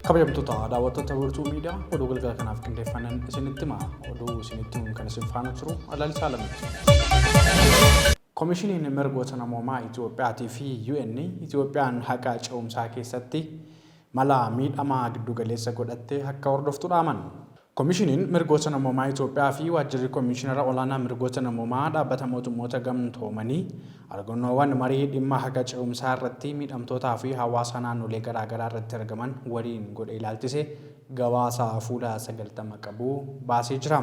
kabajamtoota daawwattoota wiirtuu miidiyaa oduu galgala kanaaf qindeeffannan isinitti hima. Oduu isinitti himuun kan isin faana jiru Alalisaa Lammiiti. Koomishiniin mirgoota namoomaa Itoophiyaatii fi UN Itoophiyaan haqa ce'umsaa keessatti mala miidhamaa giddu galeessa godhattee akka hordoftu dhaaman. Koomishiniin mirgoota namoomaa Itoophiyaa fi waajjirri koomishinara olaanaa mirgoota namoomaa dhaabbata mootummoota gamtoomanii argannoowwan marii dhimma haqa ce'umsaa irratti miidhamtootaa fi hawaasa naannolee garaagaraa irratti argaman waliin godhe ilaalchise gabaasa fuula 90 qabu baasee jira.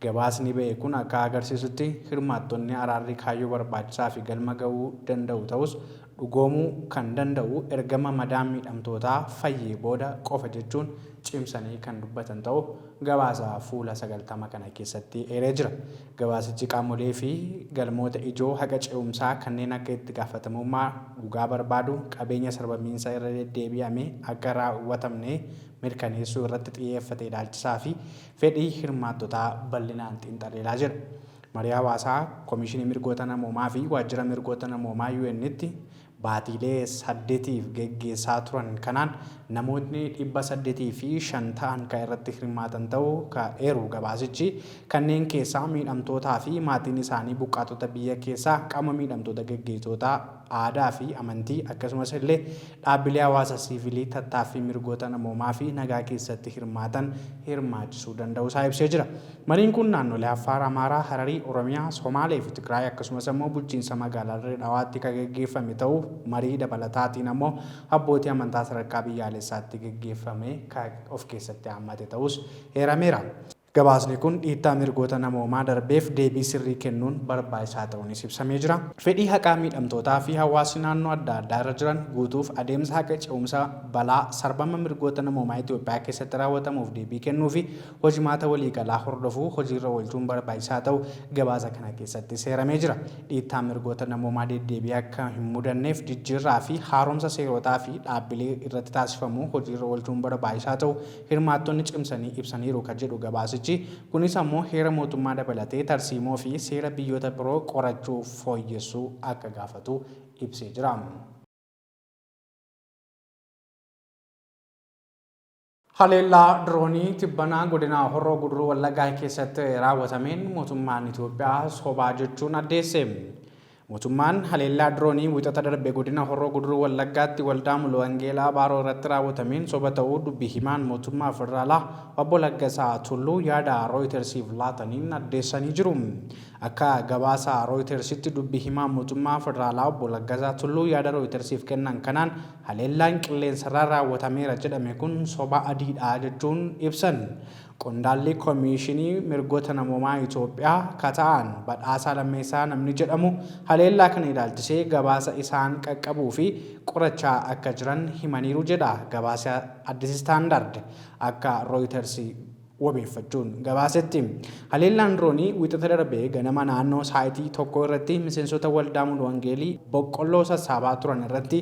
Gabaasni ba'e kun akka agarsiisutti hirmaattonni araarri kaayyoo barbaachisaa fi galma ga'uu danda'u ta'us dhugoomuu kan danda'u ergama madaan miidhamtootaa fayyee booda qofa jechuun cimsanii kan dubbatan ta'u gabaasa fuula 90 kana keessatti eeree jira. Gabaasichi qaamolee fi galmoota ijoo haqa ce'umsaa kanneen akka itti gaafatamummaa dhugaa barbaadu qabeenya sarbamiinsa irra deddeebi'ame akka raawwatamne mirkaneessuu irratti xiyyeeffate ilaalchisaa fi fedhii hirmaattotaa bal'inaan xiinxaleelaa jira. Marii hawaasaa Koomishinii Mirgoota Namoomaa fi Waajjira Mirgoota Namoomaa UN'tti baatiilee 8 geggeessaa turan kanaan namoonni 805 ta'an kan irratti hirmaatan ta'uu eeru gabaasichi kanneen keessaa miidhamtootaa fi maatiin isaanii buqqaatota biyya keessaa qaama miidhamtoota geggeessitoota aadaa fi amantii akkasumas illee dhaabbilee hawaasa siivilii tattaaffii mirgoota namoomaa fi nagaa keessatti hirmaatan hirmaachisuu danda'u isaa ibsee jira. Mariin kun naannolee Affaar, Amaaraa, Hararii, Oromiyaa, Somaalee fi Tigraay akkasumas immoo bulchiinsa magaalaa Dirree Dhawaatti kan geggeeffame ta'uu marii dabalataatiin ammoo abbootii amantaa sadarkaa biyyaalessaatti geggeeffame kan of keessatti hammate ta'us heerameera. Gabaasni kun dhiittaa mirgoota namoomaa darbeef deebii sirrii kennuun barbaachisaa ta'uunis ibsamee jira. Fedhii haqaa miidhamtootaa fi hawaasni naannoo adda addaa irra jiran guutuuf adeemsa haqa ce'umsa balaa sarbama mirgoota namoomaa Itoophiyaa keessatti raawwatamuuf deebii kennuu fi hojimaata waliigalaa hordofuu hojiirra oolchuun barbaachisaa ta'u gabaasa kana keessatti seeramee jira. Dhiittaa mirgoota namoomaa deddeebii akka hin mudanneef jijjiirraa fi haaromsa seerotaa fi dhaabbilee irratti taasifamu hojiirra oolchuun barbaachisaa ta'u hirmaattonni cimsanii ibsaniiru kan jedhu gabaasichi. Kunis ammoo heera mootummaa dabalatee tarsiimoo fi seera biyyoota biroo qorachuu fooyyessuu akka gaafatu ibsee jira. Haleellaa diroonii tibbanaa godina Horroo Guduruu Wallaggaa keessatti raawwatameen mootummaan Itoophiyaa sobaa jechuun addeesse. Mootummaan haleellaa diroonii wixata darbe godina Horroo Guduruu Wallaggaatti waldaa Muluu Wangeelaa Baaroo irratti raawwatameen soba ta'uu dubbii himaan mootummaa federaalaa obbo Laggasaa Tulluu yaada Rooyitersiif laataniin addeessanii jiru. Akka gabaasa Rooyitersitti dubbii himaan mootummaa federaalaa obbo Laggasaa Tulluu yaada Rooyitersiif kennan kanaan haleellaan qilleensarraa raawwatameera jedhame kun soba adiidha jechuun ibsan. Qondaalli Koomishinii Mirgoota Namoomaa Itoophiyaa kata'an Badhaasaa Lammeessaa namni jedhamu haleellaa kana ilaalchisee gabaasa isaan qaqqabuu fi qorachaa akka jiran himaniiru jedha gabaasa Addis Istaandard akka Rooyiters wabeeffachuun gabaasetti. Haleellaan diroonii wixata darbe ganama naannoo saayitii tokko irratti miseensota waldaa Muluu Wangeelii boqqolloo sassaabaa turan irratti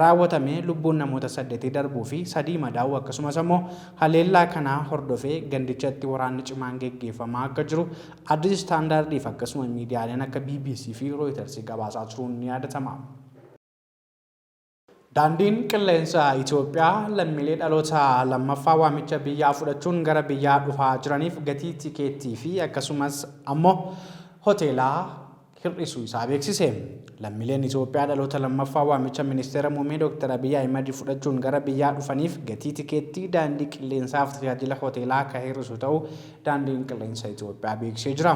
raawwatame lubbuun namoota 8 darbuu fi 3 madaa'uu akkasumas ammoo haleellaa kana hordofee gandichatti waraanni cimaan geggeeffamaa akka jiru Addis Istaandardiif akkasuma miidiyaaleen akka BBC fi Reuters gabaasaa turuun ni yaadatama. Daandiin qilleensa Itoophiyaa lammiilee dhaloota lammaffaa waamicha biyyaa fudhachuun gara biyyaa dhufaa jiraniif gatii tikeettii fi akkasumas ammoo hoteelaa hir'isuu isaa beeksise. Lammiileen Itoophiyaa dhaloota lammaffaa waamicha ministeera muummee Dr. Abiy Ahmed fudhachuun gara biyyaa dhufaniif gatii tikeettii daandii qilleensaaf tajaajila hoteelaa akka hir'isu ta'uu daandiin qilleensa Itoophiyaa beeksisee jira.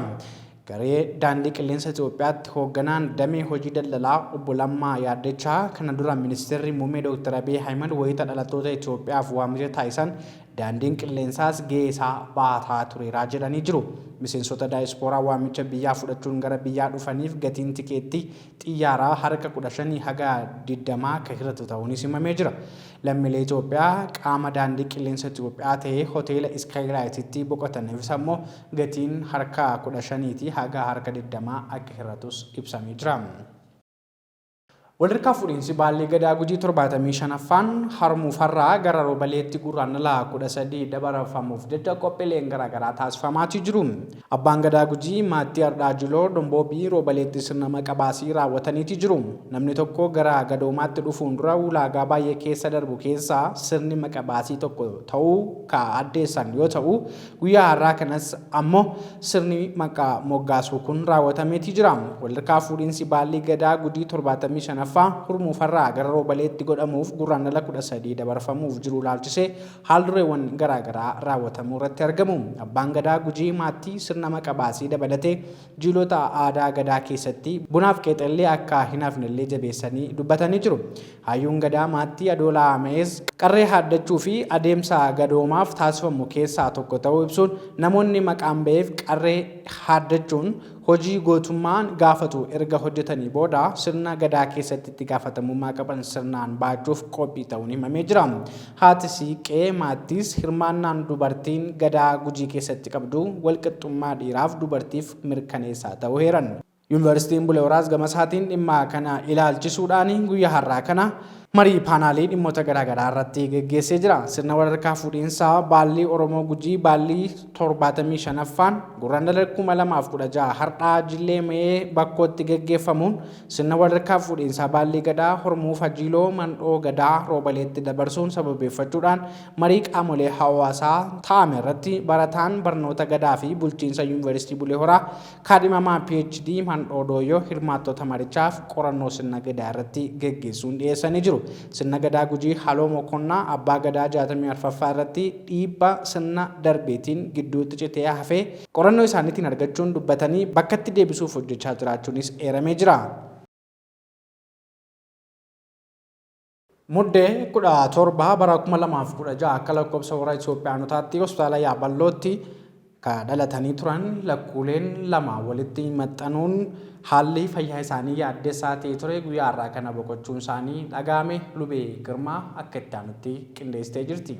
Garee daandii qilleensa Itoophiyaatti hoogganaan damee hojii daldalaa obbo Lammaa Yaaddechaa kana dura ministeerri muummee Dr. Abiy Ahmed wayita dhalattoota Itoophiyaaf waamicha taasisan daandiin qilleensaas gahee isaa baataa tureeraa jedhanii jiru. Miseensota daayispooraa waamicha biyyaa fudhachuun gara biyyaa dhufaniif gatiin tikeettii xiyyaaraa harka 15 haga 20 akka hir'atu ta'uunis himamee jira. Lammiilee Itoophiyaa qaama daandii qilleensa Itoophiyaa ta'ee hoteela Iskaayilaayititti boqotaniifis ammoo gatiin harka 15 haga harka 20 akka hir'atus ibsamee jira. Walirkaa fuudhinsi baallee gadaa Gujii 75ffaan harmuu farraa gara roobaleetti gurraandhala 13 dabarfamuuf jecha qophiileen garaagaraa taasifamaa jiru. Abbaan gadaa Gujii maatii Ardhaa Jiloo Domboobii roobaleetti sirna maqabaasii raawwataniiti jiru. Namni tokko gara gadoomaatti dhufuun dura ulaagaa baay'ee keessa darbu keessaa sirni maqabaasii tokko ta'uu ka addeessan yoo ta'u guyyaa har'aa kanas ammoo sirni maqaa moggaasuu kun raawwatameeti jira. Walirkaa fuudhinsi baallee gadaa Gujii 75 Hurmuu farraa gara roobaleetti godhamuuf gurraandhala 13 dabarfamuuf jiru laalchisee haaldureewwan garaagaraa raawwatamuu irratti argamu. Abbaan gadaa Gujii maatii sirna maqabaasii dabalatee jiilota aadaa gadaa keessatti bunaaf qeexallee akka hin hafnellee jabeessanii dubbatanii jiru. Hayyuun gadaa maatii Adoolaa Me'ees qarree haaddachuu fi adeemsa gadoomaaf taasifamu keessaa tokko ta'uu ibsuun namoonni maqaan ba'eef qarree haaddachuun hojii gootummaan gaafatu erga hojjetanii booda sirna gadaa keessatti itti gaafatamummaa qaban sirnaan baachuuf qophii ta'uun himamee jira. Haati siiqee maattis hirmaannaan dubartiin gadaa Gujii keessatti qabdu walqixxummaa dhiiraaf dubartiif mirkaneessaa ta'uu heeran. Yuunivarsiitiin Bulee Horaas gamasaatiin dhimma kana ilaalchisuudhaan guyyaa har'aa kana marii paanaalii dhimmoota garaagaraa irratti geggeessee jira. Sirna walirkaa fuudhinsaa baallee Oromoo Gujii baallee 75ffaan gurraandhala 2016 har'aa Jillee Me'ee bakkootti geggeeffamuun sirna walirkaa fuudhinsaa baallee gadaa Hormuu Fajiloo Mandhoo gadaa roobaleetti dabarsuun sababeeffachuudhaan marii qaamolee hawaasaa taa'ame irratti barataan barnoota gadaa fi bulchiinsa Yuunivarsiitii Bulee Horaa kaadhimamaa PhD Mandhoo Dooyyoo hirmaattota marichaaf qorannoo sirna gadaa irratti geggeessuun dhiyeessanii jiru. Sirna gadaa Gujii Haloo Mokonnaa abbaa gadaa 64ffaa irratti dhiibba sirna darbeetiin gidduutti citee hafee qorannoo isaaniitiin argachuun dubbatanii bakkatti deebisuuf hojjechaa jiraachuunis eeramee jira. Muddee 17 bara 2016 akka lakkoofsa warra Itoophiyaanotaatti hospitaala Yaaballootti ka dhalatanii turan lakkuuleen lama walitti maxxanuun haalli fayyaa isaanii yaaddeessaa ta'ee ture. Guyyaa har'aa kana boqochuun isaanii dhagahame. Lubee Girmaa akka itti aanutti qindeessitee jirti.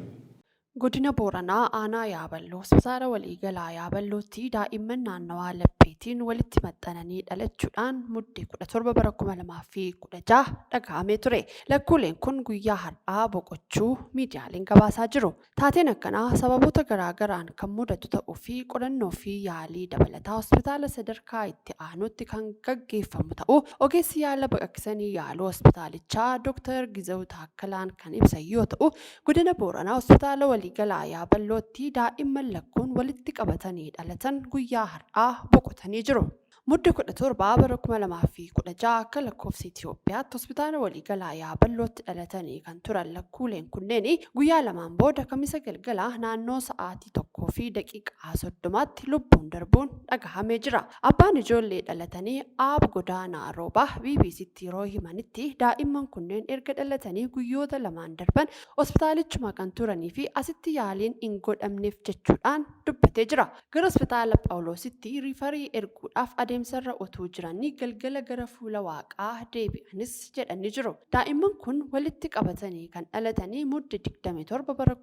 Godina Booranaa aanaa Yaaballoo hospitaala waliigalaa Yaaballootti daa'imman naannawaa Labbeetiin walitti maxxananii dhalachuudhaan muddee 17 bara 2016 dhagahamee ture. Lakkuuleen kun guyyaa har'aa boqochuu miidiyaaleen gabaasaa jiru. Taateen akkanaa sababoota garaagaraan kan mudatu ta'uu fi qorannoo fi yaalii dabalataa hospitaala sadarkaa itti aanutti kan gaggeeffamu ta'uu ogeessi yaala baqaqsanii yaaluu hospitaalichaa Dr. Gizaawu Taakkalaan kan ibsan yoo ta'u godina Booranaa hospitaala waliigalaa Yaaballootti daa'imman lakkuun walitti qabatanii dhalatan guyyaa har'aa boqotanii jiru. Muddee 17 bara 2016 akka lakkoofsa Itoophiyaatti hospitaala waliigalaa Yaaballootti dhalatanii kan turan lakkuuleen kunneen guyyaa lamaan booda kamisa galgalaa naannoo sa'aatii 1 fi daqiiqaa 30tti lubbuun darbuun dhagahamee jira. Abbaan ijoollee dhalatanii Aab Godaanaa Roobaa BBCtti yeroo himanitti daa'imman kunneen erga dhalatanii guyyoota lamaan darban hospitaalichuma kan turanii fi asitti yaaliin hin godhamneef jechuudhaan dubbatee jira. Gara hospitaala Phaawulositti riifarii erguudhaaf adeemsarra otuu jiranii galgala gara fuula waaqaa deebi'anis jedhanii jiru. Daa'imman kun walitti qabatanii kan dhalatanii muddee 27 bara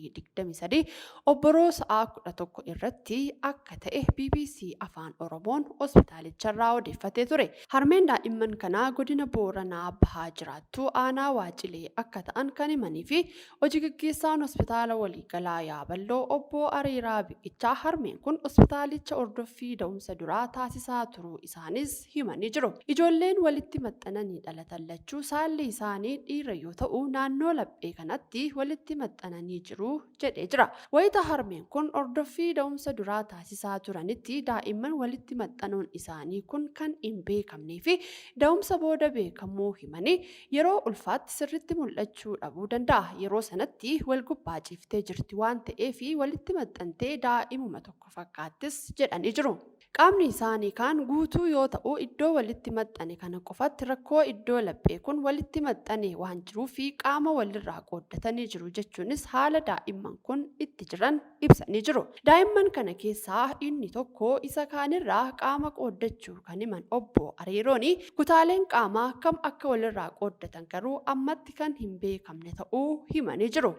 2023 obboroo sa'aa 11 irratti akka ta'e BBC Afaan Oromoon hospitaalicharraa odeeffatee ture. Harmeen daa'imman kanaa godina Booranaa bahaa jiraattu aanaa Waacilee akka ta'an kan himanii fi hojii gaggeessaan hospitaala waliigalaa Yaaballoo obbo Ariiraa Biqichaa harmeen kun hospitaalicha ordoffii da'umsa duraa taasisaa turuu isaanis himanii jiru. Ijoolleen walitti maxxananii dhalatan lachuu saalli isaanii dhiira yoo ta'u naannoo laphee kanatti walitti maxxananii jiru jedhee jira. Wayita harmeen kun ordoffii da'umsa duraa taasisaa turanitti daa'imman walitti maxxanuun isaanii kun kan hin beekamnee fi da'umsa booda beekamuu himanii yeroo ulfaatti sirritti mul'achuu dhabuu danda'a. Yeroo sanatti wal gubbaa ciiftee jirti waan ta'eef walitti maxxantee daa'imuma tokko fakkaattis jedhanii jiru. Qaamni isaanii kaan guutuu yoo ta'u iddoo walitti maxxane kana qofatti rakkoo iddoo laphee kun walitti maxxane waan jiruu fi qaama walirraa qooddatanii jiru jechuunis haala daa'imman kun itti jiran ibsanii jiru. Daa'imman kana keessaa inni tokko isa kaanirraa qaama qooddachuu kan himan obbo Ariiroon kutaaleen qaamaa kam akka walirraa qooddatan garuu ammatti kan hin beekamne ta'uu himanii jiru.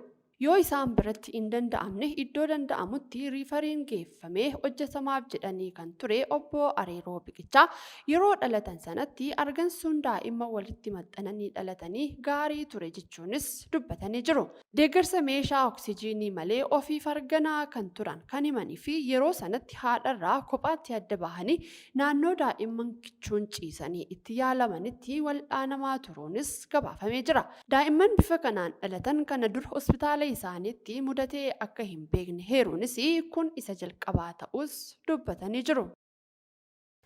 Yoo isaan biratti hin danda'amne iddoo danda'amutti riifariin geeffamee hojjetamaaf jedhanii kan ture obbo Areeroo Biqichaa yeroo dhalatan sanatti argansuun daa'ima walitti maxxananii dhalatanii gaarii ture jechuunis dubbatanii jiru. Deeggarsa meeshaa oksijiinii malee ofiif arganaa kan turan kan himanii fi yeroo sanatti haadharraa kophaatti adda bahanii naannoo daa'imman kichuun ciisanii itti yaalamanitti wal'aanamaa turuunis gabaafamee jira. Daa'imman bifa kanaan dhalatan kana dur hospitaala isaaniitti mudatee akka hin beekne heeruunis kun isa jalqabaa ta'us dubbatanii jiru.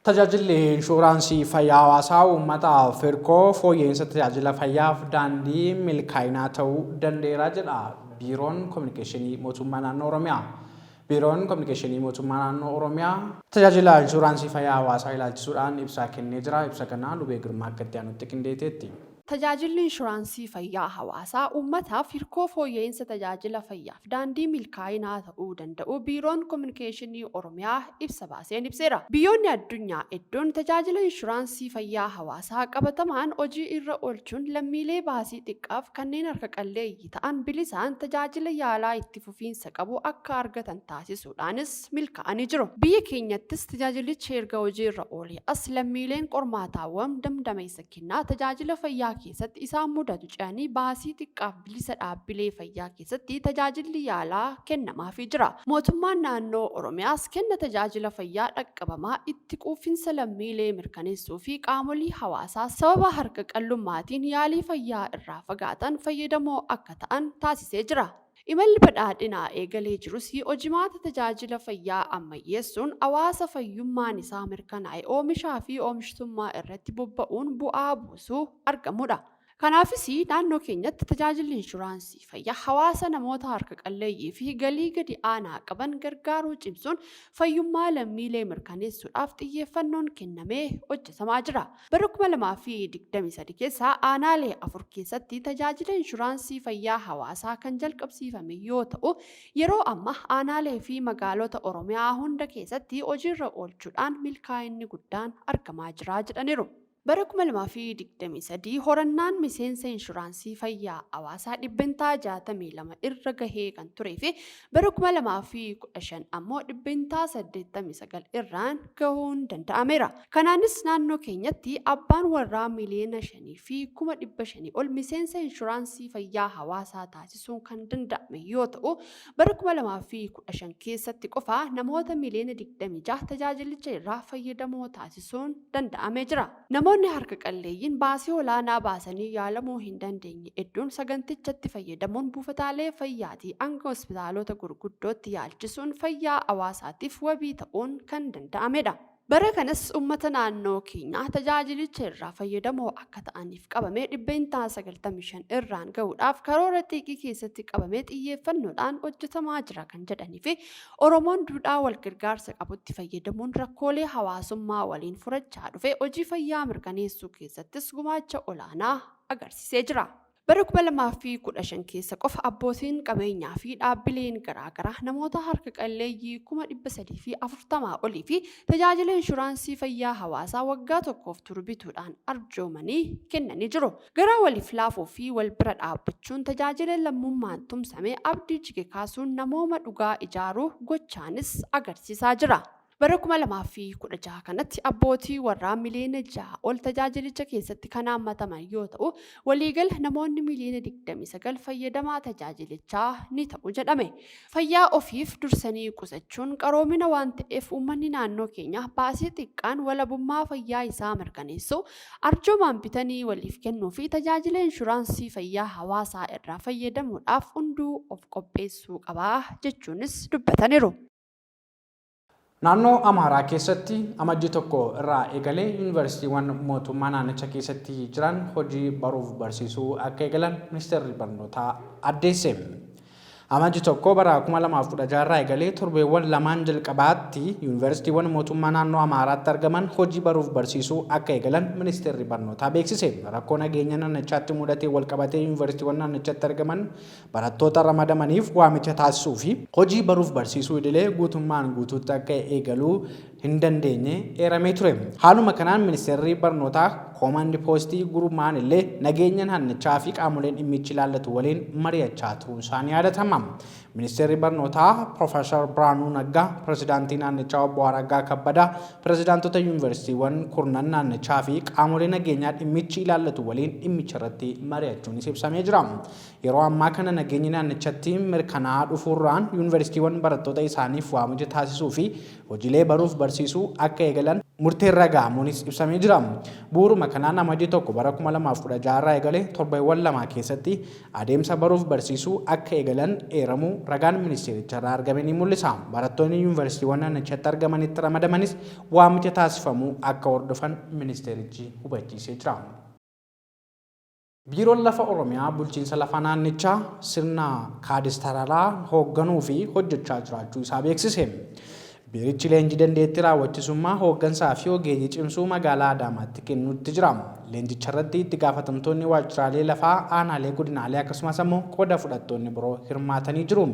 Tajaajilli inshuraansii fayyaa hawaasaa uummataaf hirkoo fooyya'insa tajaajila fayyaaf daandii milkaa'inaa ta'uu danda'eera jedha Biiroon Kominikeeshinii Mootummaa Naannoo Oromiyaa. Biiroon Kominikeeshinii Mootummaa Naannoo Oromiyaa tajaajila inshuraansii fayyaa hawaasaa ilaalchisuudhaan ibsa kennee jira. Ibsa kana Lubee Girmaa akka itti qindeesseetti. Tajaajilli inshuraansii fayyaa hawaasaa uummataaf hirkoo fooyya'insa tajaajila fayyaaf daandii milkaa'inaa ta'uu danda'u Biiroon Kominikeeshinii Oromiyaa ibsa baaseen ibseera. Biyyoonni addunyaa hedduun tajaajila inshuraansii fayyaa hawaasaa qabatamaan hojii irra oolchuun lammiilee baasii xiqqaaf kanneen harka qalleeyyii ta'an bilisaan tajaajila yaalaa itti fufiinsa qabu akka argatan taasisuudhaanis milkaa'anii jiru. Biyya keenyattis tajaajilichi erga hojii irra oolee as lammiileen qormaataawwan damdameessa kennaa tajaajila fayyaa keessatti isaan mudatu ce'anii baasii xiqqaaf bilisa dhaabbilee fayyaa keessatti tajaajilli yaalaa kennamaafii jira. Mootummaan naannoo Oromiyaas kenna tajaajila fayyaa dhaqqabamaa itti quufinsa lammiilee mirkaneessuu fi qaamolee hawaasaa sababa harka qallummaatiin yaalii fayyaa irraa fagaatan fayyadamoo akka ta'an taasisee jira. Imalli badhaadhinaa eegalee jirus hojimaata tajaajila fayyaa ammayyeessuun hawaasa fayyummaan isaa mirkanaa'e oomishaa fi oomishtummaa irratti bobba'uun bu'aa buusuu argamudha. Kanaafis naannoo keenyatti tajaajilli inshuraansii fayyaa hawaasa namoota harka qalleeyyii fi galii gadi aanaa qaban gargaaruu cimsuun fayyummaa lammiilee mirkaneessuudhaaf xiyyeeffannoon kennamee hojjetamaa jira. Bara 2023 keessa aanaalee 4 keessatti tajaajila inshuraansii fayyaa hawaasaa kan jalqabsiifame yoo ta'u, yeroo ammaa aanaalee fi magaalota Oromiyaa hunda keessatti hojiirra oolchuudhaan milkaa'inni guddaan argamaa jira jedhaniiru. Bara 2023 horannaan miseensa inshuraansii fayyaa hawaasaa 62 irra gahee kan turee fi bara 2015 ammoo 89 irraan gahuun danda'ameera. Kanaanis naannoo keenyatti abbaan warraa miliyoona 5 fi 500,000 ol miseensa inshuraansii fayyaa hawaasaa taasisuun kan danda'ame yoo ta'u, bara 2015 keessatti qofa namoota miliyoona 26 tajaajilicha irraa fayyadamoo taasisuun danda'amee jira. Namoonni harka qalleeyyiin baasii olaanaa baasanii yaalamuu hin dandeenye hedduun sagantichatti fayyadamuun buufataalee fayyaatii hanga hospitaalota gurguddootti yaalchisuun fayyaa hawaasaatiif wabii ta'uun kan danda'amedha. Bara kanas uummata naannoo keenyaa tajaajilicha irraa fayyadamoo akka ta'aniif qabamee 95 irraan gahuudhaaf karoora xiqqii keessatti qabamee xiyyeeffannoodhaan hojjetamaa jira kan jedhanii fi Oromoon duudhaa wal gargaarsa qabutti fayyadamuun rakkoolee hawaasummaa waliin furachaa dhufe hojii fayyaa mirkaneessuu keessattis gumaacha olaanaa agarsiisee jira. Bara 2015 keessa qofa abbootiin qabeenyaa fi dhaabbileen garaagaraa namoota harka qalleeyyii 340 olii fi tajaajila inshuraansii fayyaa hawaasaa waggaa tokkoof turu bituudhaan arjoomanii kennanii jiru. Gara waliif laafuu fi wal bira dhaabbachuun tajaajila lammummaan tumsame abdii jige kaasuun namooma dhugaa ijaaruu gochaanis agarsiisaa jira. Bara 2016 kanatti abbootii warraa miliyoona 6 ol tajaajilicha keessatti kan hammataman yoo ta'u, waliigala namoonni miliyoona 29 fayyadamaa tajaajilichaa ni ta'u jedhame. Fayyaa ofiif dursanii qusachuun qaroomina waan ta'eef uummanni naannoo keenya baasii xiqqaan walabummaa fayyaa isaa mirkaneessuu, arjoomaan bitanii waliif kennuu fi tajaajila inshuraansii fayyaa hawaasaa irraa fayyadamuudhaaf hunduu of qopheessuu qaba jechuunis dubbataniiru. Naannoo Amaaraa keessatti amajjii tokko irraa eegalee yuunivarsiitiiwwan mootummaa naannicha keessatti jiran hojii baruuf barsiisuu akka eegalan ministeerri barnootaa addeesse. Amajjii tokko bara 2016 irraa eegalee torbeewwan lamaan jalqabaatti yuunivarsiitiiwwan mootummaa naannoo Amaaraatti argaman hojii baruuf barsiisuu akka eegalan ministeerri barnootaa beeksise. Rakkoo nageenya naannichaatti mudatee wal qabatee yuunivarsiitiiwwan naannichatti argaman barattoota ramadamaniif waamicha taasisuu fi hojii baruuf barsiisuu idilee guutummaan guutuutti akka eegalu hin dandeenye eeramee ture. Haaluma kanaan ministeerri barnootaa Koomaandi Poostii gurmaan illee nageenya naannichaa fi qaamoleen dhimmichi ilaallatu waliin mari'achaa turuun isaanii yaadatama. Ministeerri barnootaa Profeesar Biraanuu Naggaa, Pirezidaantii naannichaa Obbo Araggaa Kabbadaa, Pirezidaantota yuunivarsiitiiwwan kurnan naannichaa fi qaamolee nageenyaa dhimmichi ilaallatu waliin dhimmicha irratti mari'achuunis ibsamee jira. Yeroo ammaa kana nageenyi naannichatti mirkanaa'aa dhufuurraan yuunivarsiitiiwwan barattoota isaaniif waamicha taasisuu fi hojiilee baruuf barsiisuu akka eegalan murteerra ga'amuunis ibsamee jira. Bu'uuruma kanaan amajjii 1 bara 2016 irraa eegalee torbeewwan 2 keessatti adeemsa baruuf barsiisuu akka eegalan eeramuu ragaan ministeericha irraa argame ni mul'isa. Barattoonni yuunivarsiitiiwwan naannichatti argamanitti ramadamanis waamicha taasifamuu akka hordofan ministeerichi hubachiisee jira. Biiroon lafa Oromiyaa bulchiinsa lafa naannichaa sirna kaadistararaa hoogganuu fi hojjechaa jiraachuu isaa beeksise. Biirichi leenjii dandeettii raawwachiisummaa hooggansaa fi ogeeyyii cimsuu magaalaa Adaamaatti kennuutti jira. Leenjicha irratti itti gaafatamtoonni waajjiraalee lafaa aanaalee godinaalee akkasumas immoo qooda fudhattoonni biroo hirmaatanii jiru.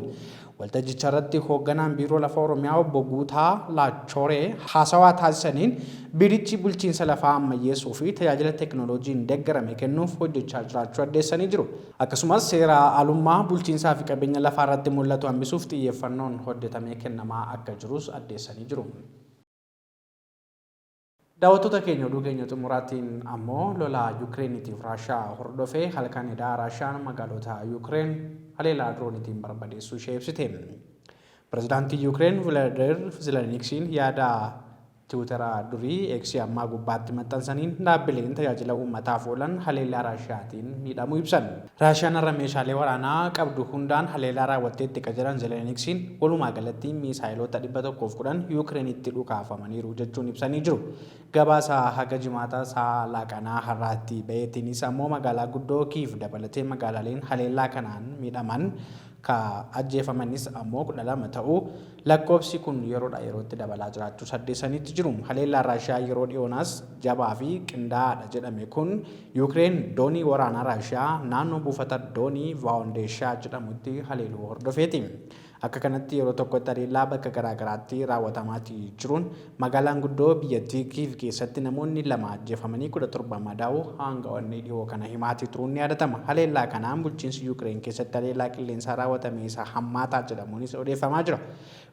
Waltajjicha irratti hoogganaan biiroo lafa Oromiyaa obbo Guutaa Laachoree haasawaa taasisaniin biirichi bulchiinsa lafaa ammayyeessuu fi tajaajila teekinooloojiin deeggarame kennuuf hojjechaa jiraachuu addeessanii jiru. Akkasumas seera alummaa bulchiinsaa fi qabeenya lafaa irratti mul'atu hambisuuf xiyyeeffannoon hojjetamee kennamaa akka jirus addeessanii jiru. Daawwattoota keenya oduu keenya xumuraatiin ammoo lola Yukireeniitiif Raashiyaa hordofee halkan edaa Raashiyaan magaalota Yukireen haleellaa dirooniitiin barbadeessuu ishee ibsite. Pirezidaantii Yukireen Volodymyr Zeleniksiin yaada Tiwutaraa durii Eksii ammaa gubbaatti maxxansaniin dhaabbileen tajaajila uummataaf oolan haleellaa Raashiyaatiin miidhamuu ibsan. Raashiyaan irra meeshaalee waraanaa qabdu hundaan haleellaa raawwatteetti qajeelan Zeleniksiin walumaa galatti miisaayiloota 110 Yukireenitti dhukaafamaniiru jechuun ibsanii jiru. Gabaasa haga jimaataa sa'a laaqanaa har'aatti ba'eetiinis ammoo magaalaa guddoo Kiiv dabalatee magaalaaleen haleellaa kanaan miidhaman ka ajjeefamanis ammoo 12 ta'uu lakkoofsi kun yeroodha yerootti dabalaa jiraachuu addeessaniitti jiru. Haleellaan Raashiyaa yeroo dhiyoonaas jabaa fi qindaa'aadha jedhame kun Yukireen doonii waraanaa Raashiyaa naannoo buufata doonii Vaawundeeshaa jedhamutti haleeluu hordofeeti. Akka kanatti yeroo tokkotti haleellaa bakka garaagaraatti raawwatamaatii jiruun magaalaan guddoo biyyattii Kiiv keessatti namoonni 2 ajjeefamanii 17 madaa'uu aangawoonni dhiyoo kana himaatii turuun ni yaadatama. Haleellaa kanaan bulchiinsi Yukireen keessatti haleellaa qilleensaa raawwatame isa hammaataa jedhamuunis odeeffamaa jira.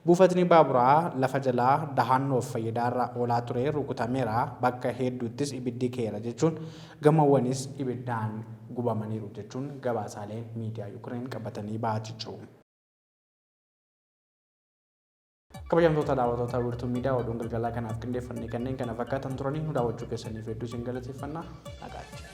Buufatni baaburaa lafa jalaa dahannoof fayyadaarra oolaa ture rukutameera, bakka hedduuttis ibiddi ka'eera jechuun gamoowwanis ibiddaan gubamaniiru jechuun gabaasaaleen miidiyaa Yukireen qabatanii ba'aa jiru. Kabajamtoota daawwattoota wiirtuu miidiyaa oduun galgalaa kanaaf qindeeffannee kanneen kana fakkaatan turanii nu daawwachuu keessaniif hedduu isin galateeffannaa. Nagaatti.